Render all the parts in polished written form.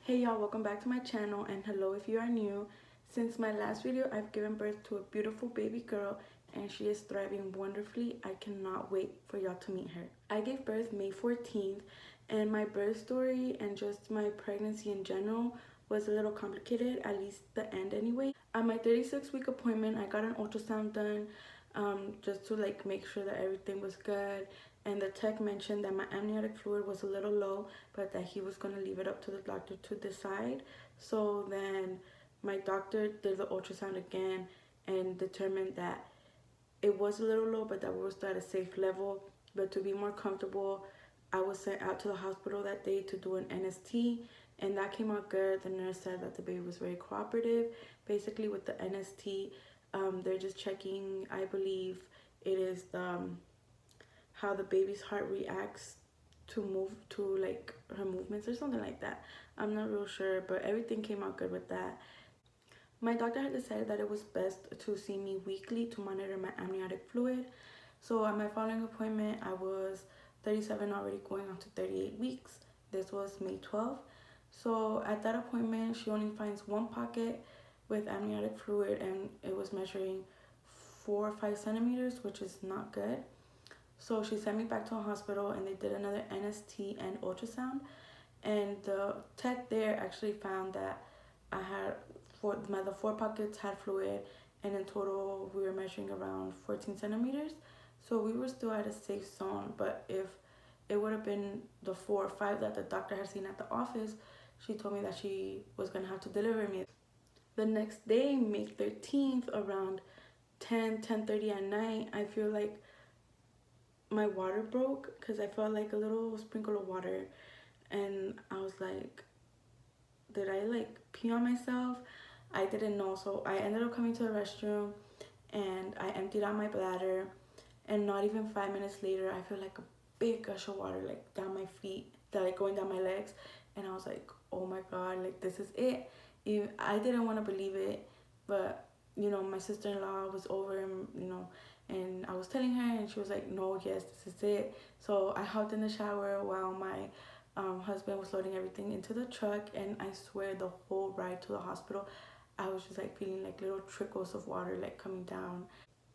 Hey y'all, welcome back to my channel, and hello if you are new. Since my last video, I've given birth to a beautiful baby girl and she is thriving wonderfully. I cannot wait for y'all to meet her. I gave birth May 14th, and my birth story and just my pregnancy in general was a little complicated, at least the end anyway. At my 36-week appointment, I got an ultrasound done just to make sure that everything was good, and the tech mentioned that my amniotic fluid was a little low, but that he was going to leave it up to the doctor to decide. So then my doctor did the ultrasound again and determined that it was a little low, but that we were still at a safe level. But to be more comfortable, I was sent out to the hospital that day to do an NST, and that came out good. The nurse said that the baby was very cooperative. Basically, with the NST, they're just checking, I believe it is how the baby's heart reacts to her movements or something like that. I'm not real sure, but everything came out good with that. My doctor had decided that it was best to see me weekly to monitor my amniotic fluid. So at my following appointment, I was 37, already going on to 38 weeks. This was May 12th. So at that appointment, she only finds one pocket with amniotic fluid, and it was measuring 4 or 5 centimeters, which is not good. So she sent me back to a hospital, and they did another NST and ultrasound. And the tech there actually found that I had the 4 pockets had fluid, and in total we were measuring around 14 centimeters. So we were still at a safe zone, but if it would have been the 4 or 5 that the doctor had seen at the office, she told me that she was going to have to deliver me. The next day, May 13th, around 10:30 at night, I feel like my water broke because I felt like a little sprinkle of water, and I was like, did I pee on myself? I didn't know, so I ended up coming to the restroom and I emptied out my bladder, and not even 5 minutes later I feel like a big gush of water down my feet, going down my legs, and I was like, oh my god, this is it. I didn't want to believe it, but my sister-in-law was over, and I was telling her, and she was like, no, yes, this is it. So I hopped in the shower while my husband was loading everything into the truck, and I swear the whole ride to the hospital I was just feeling little trickles of water coming down.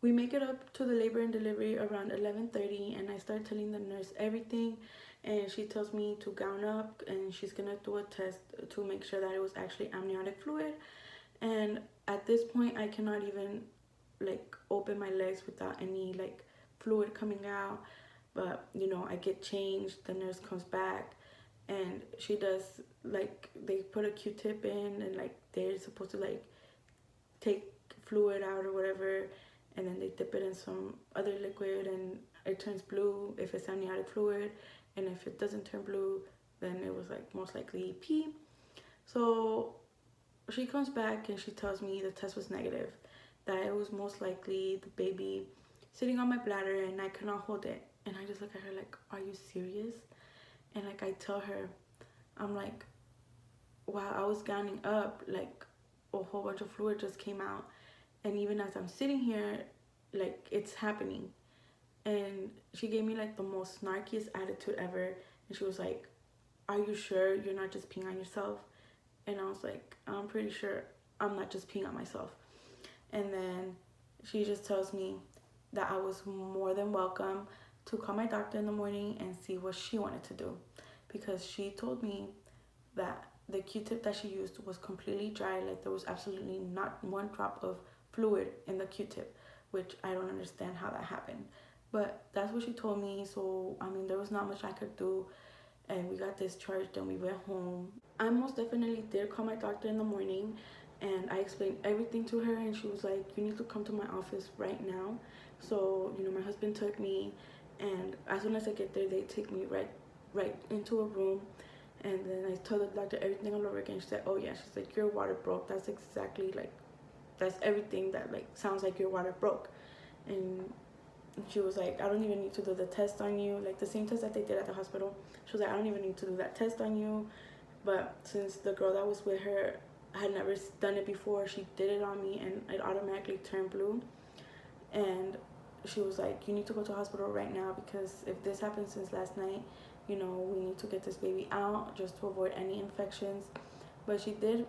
We make it up to the labor and delivery around 11:30, and I start telling the nurse everything, and she tells me to gown up and she's gonna do a test to make sure that it was actually amniotic fluid. And at this point I cannot even open my legs without any fluid coming out. But I get changed, the nurse comes back, and she does they put a Q-tip in, and they're supposed to take fluid out or whatever, and then they dip it in some other liquid and it turns blue if it's amniotic fluid, and if it doesn't turn blue then it was most likely pee. So she comes back and she tells me the test was negative, that it was most likely the baby sitting on my bladder and I could not hold it. And I just look at her like, are you serious? And I tell her, I'm like, wow, I was gowning up, a whole bunch of fluid just came out, and even as I'm sitting here, it's happening. And she gave me the most snarkiest attitude ever, and she was like, are you sure you're not just peeing on yourself? And I was like, I'm pretty sure I'm not just peeing on myself. And then she just tells me that I was more than welcome to call my doctor in the morning and see what she wanted to do, because she told me that the Q-tip that she used was completely dry, there was absolutely not one drop of fluid in the Q-tip, which I don't understand how that happened. But that's what she told me. So I mean, there was not much I could do, and we got discharged and we went home. I most definitely did call my doctor in the morning, and I explained everything to her, and she was like, you need to come to my office right now. So my husband took me, and as soon as I get there, they take me right into a room. And then I told the doctor everything all over again. She said, oh yeah, she's like, your water broke. That's exactly that's everything that sounds like your water broke. And she was like, I don't even need to do the test on you, the same test that they did at the hospital. She was like, I don't even need to do that test on you. But since the girl that was with her had never done it before, she did it on me, and it automatically turned blue. And she was like, you need to go to the hospital right now, because if this happened since last night, we need to get this baby out just to avoid any infections. but she did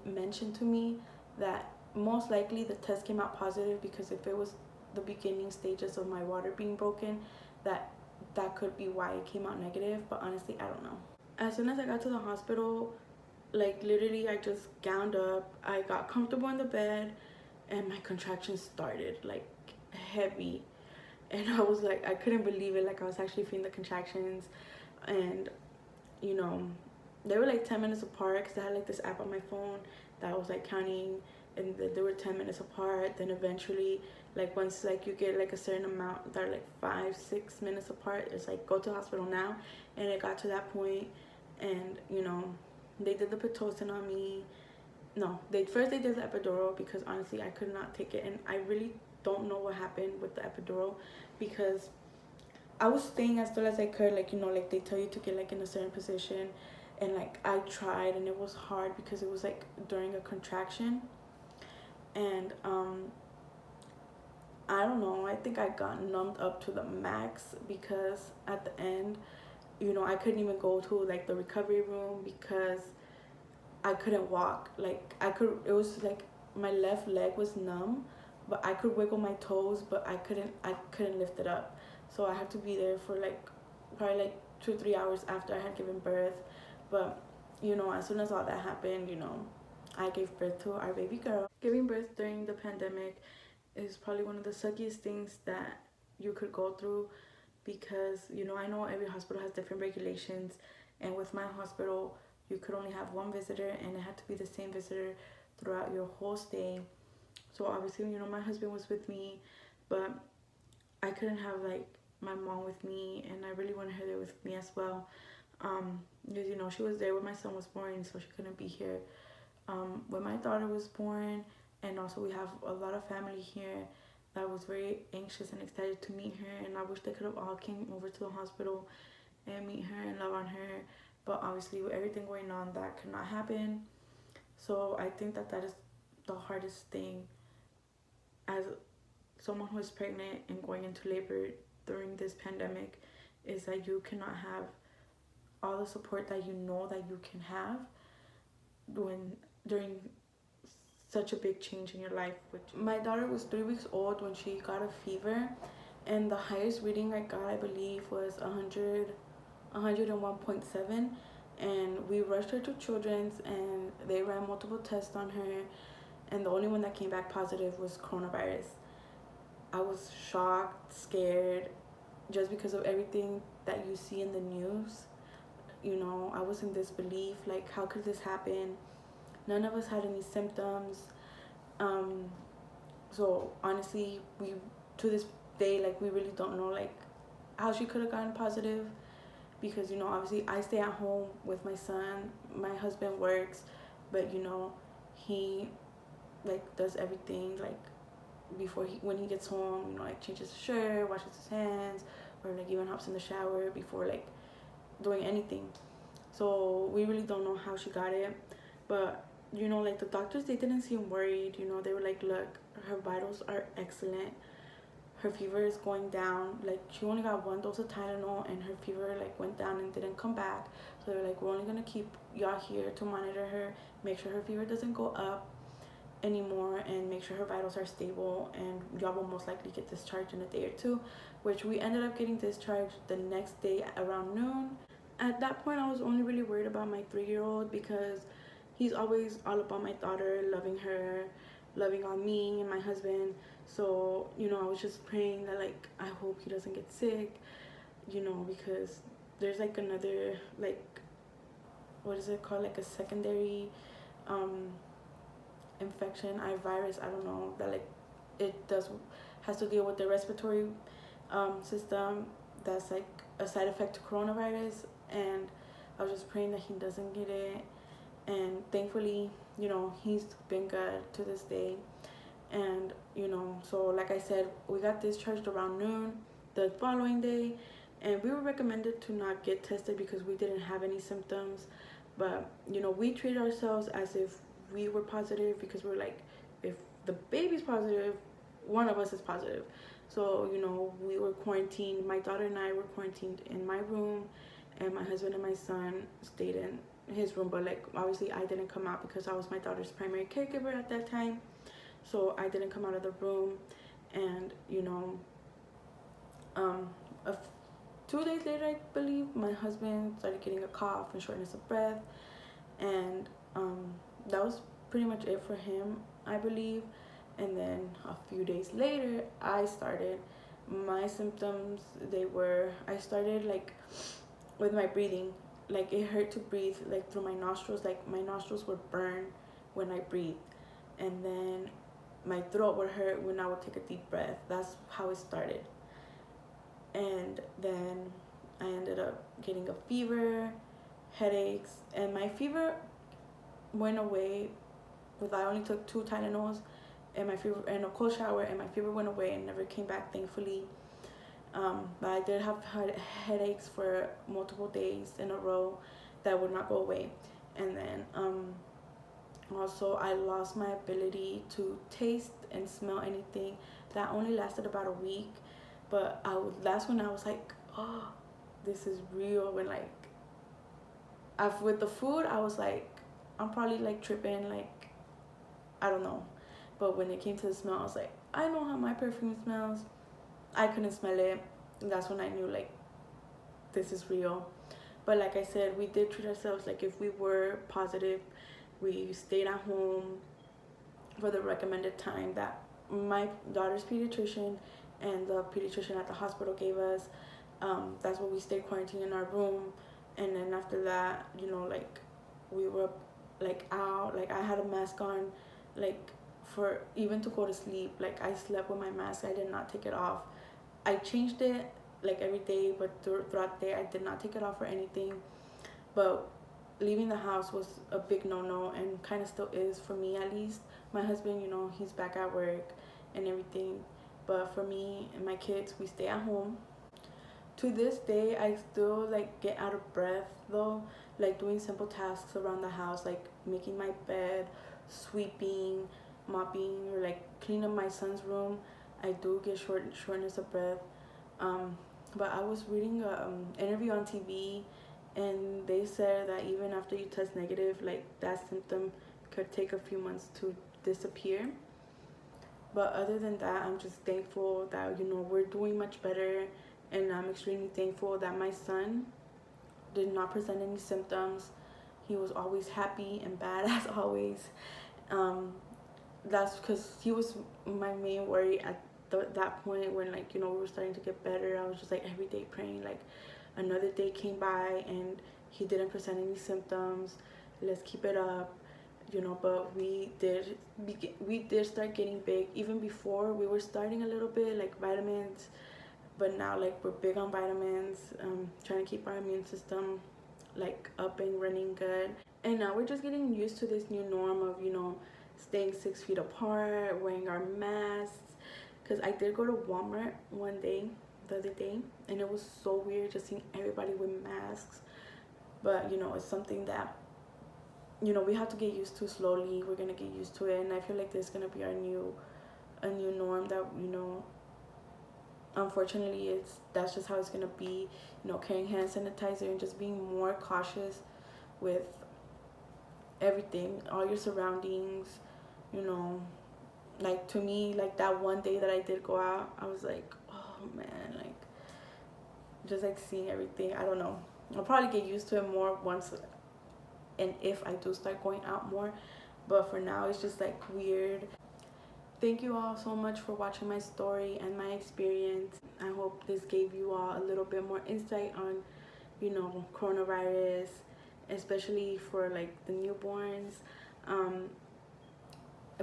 mention to me that most likely the test came out positive, because if it was the beginning stages of my water being broken, that could be why it came out negative. But honestly, I don't know. As soon as I got to the hospital, like literally I just gowned up, I got comfortable in the bed, and my contractions started like heavy. And I was like, I couldn't believe it, like I was actually feeling the contractions. And you know, they were like 10 minutes apart, because I had like this app on my phone that was like counting, and they were 10 minutes apart. Then eventually, like once like you get like a certain amount that are like 5-6 minutes apart, it's like go to the hospital now. And it got to that point, and you know, they did the pitocin on me. No, they did the epidural, because honestly I could not take it, and I really don't know what happened with the epidural, because I was staying as still as I could, like, you know, like they tell you to get like in a certain position. And like I tried, and it was hard because it was like during a contraction. And I don't know, I think I got numbed up to the max, because at the end, you know, I couldn't even go to like the recovery room, because I couldn't walk. Like it was like my left leg was numb, but I could wiggle my toes, but I couldn't lift it up. So I had to be there for like probably like 2-3 hours after I had given birth. But you know, as soon as all that happened, you know, I gave birth to our baby girl. Giving birth during the pandemic is probably one of the suckiest things that you could go through, because you know, I know every hospital has different regulations, and with my hospital you could only have one visitor, and it had to be the same visitor throughout your whole stay. So obviously, you know, my husband was with me, but I couldn't have like my mom with me, and I really wanted her there with me as well. Because you know, she was there when my son was born, so she couldn't be here when my daughter was born. And also we have a lot of family here that was very anxious and excited to meet her, and I wish they could have all came over to the hospital and meet her and love on her. But obviously with everything going on, that could not happen. So I think that is the hardest thing as someone who is pregnant and going into labor during this pandemic, is that you cannot have all the support that you know that you can have when during such a big change in your life. Which my daughter was 3 weeks old when she got a fever, and the highest reading I got, I believe, was 101.7. And we rushed her to Children's, and they ran multiple tests on her, and the only one that came back positive was coronavirus. I was shocked, scared, just because of everything that you see in the news. You know, I was in disbelief, like how could this happen? None of us had any symptoms. So honestly, we to this day, like, we really don't know like how she could have gotten positive, because you know, obviously I stay at home with my son, my husband works, but you know, he like does everything like before when he gets home, you know, like changes his shirt, washes his hands, or like even hops in the shower before like doing anything. So we really don't know how she got it. But you know, like the doctors, they didn't seem worried. You know, they were like, look, her vitals are excellent, her fever is going down. Like she only got 1 dose of Tylenol, and her fever like went down and didn't come back. So they're like, we're only gonna keep y'all here to monitor her, make sure her fever doesn't go up anymore, and make sure her vitals are stable, and y'all will most likely get discharged in a day or two. Which we ended up getting discharged the next day around noon. At that point, I was only really worried about my 3-year-old, because he's always all about my daughter, loving her, loving on me and my husband. So you know, I was just praying that like I hope he doesn't get sick, you know, because there's like another, like, what is it called, like a secondary infection, virus, I don't know, that like it does has to deal with the respiratory system, that's like a side effect to coronavirus. And I was just praying that he doesn't get it, and thankfully, you know, he's been good to this day. And you know, so like I said, we got discharged around noon the following day, and we were recommended to not get tested because we didn't have any symptoms. But you know, we treated ourselves as if we were positive, because we were like, if the baby's positive, one of us is positive. So you know, we were quarantined, my daughter and I were quarantined in my room, and my husband and my son stayed in his room, but like obviously I didn't come out because I was my daughter's primary caregiver at that time, so I didn't come out of the room. And you know, um, a 2 days later, I believe, my husband started getting a cough and shortness of breath, and that was pretty much it for him, I believe. And then a few days later, I started my symptoms. I started like with my breathing, like it hurt to breathe like through my nostrils, like my nostrils would burn when I breathed, and then my throat would hurt when I would take a deep breath. That's how it started. And then I ended up getting a fever, headaches, and my fever went away with, I only took 2 Tylenols and my fever and a cold shower, and my fever went away and never came back, thankfully. But I did have headaches for multiple days in a row that would not go away. And then also I lost my ability to taste and smell anything. That only lasted about a week, but that's when I was like, oh, this is real. When like with the food, I was like, I'm probably like tripping, like I don't know. But when it came to the smell, I was like, I know how my perfume smells. I couldn't smell it. And that's when I knew like this is real. But like I said, we did treat ourselves like if we were positive. We stayed at home for the recommended time that my daughter's pediatrician and the pediatrician at the hospital gave us. That's what we stayed quarantined in our room. And then after that, you know, like we were like out, like I had a mask on, like for even to go to sleep. Like I slept with my mask. I did not take it off. I changed it like every day, but throughout the day I did not take it off or anything. But leaving the house was a big no-no, and kind of still is for me at least. My husband, you know, he's back at work and everything, but for me and my kids, we stay at home. To this day, I still like get out of breath though, like doing simple tasks around the house, like making my bed, sweeping, mopping, or like cleaning up my son's room. I do get shortness of breath. But I was reading a interview on TV, and they said that even after you test negative, like that symptom could take a few months to disappear. But other than that, I'm just thankful that, you know, we're doing much better, and I'm extremely thankful that my son did not present any symptoms. He was always happy and bad as always. That's because he was my main worry at that point when, like, you know, we were starting to get better. I was just like every day praying, like another day came by and he didn't present any symptoms. Let's keep it up, you know. But we did start getting big. Even before, we were starting a little bit like vitamins, but now like we're big on vitamins, trying to keep our immune system like up and running good. And now we're just getting used to this new norm of, you know, staying 6 feet apart, wearing our masks. Because I did go to Walmart the other day, and it was so weird just seeing everybody with masks. But, you know, it's something that, you know, we have to get used to slowly. We're gonna get used to it, and I feel like this is gonna be a new norm that, you know, unfortunately that's just how it's gonna be. You know, carrying hand sanitizer and just being more cautious with everything, all your surroundings, you know. Like, to me, like that one day that I did go out, I was like, oh man, like just like seeing everything. I don't know, I'll probably get used to it more once and if I do start going out more, but for now it's just like weird. Thank you all so much for watching my story and my experience. I hope this gave you all a little bit more insight on, you know, coronavirus, especially for like the newborns.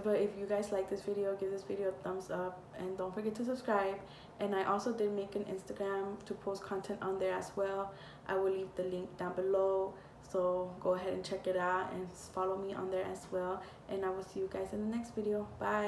But if you guys like this video, give this video a thumbs up, and don't forget to subscribe. And I also did make an Instagram to post content on there as well. I will leave the link down below, so go ahead and check it out and follow me on there as well. And I will see you guys in the next video. Bye.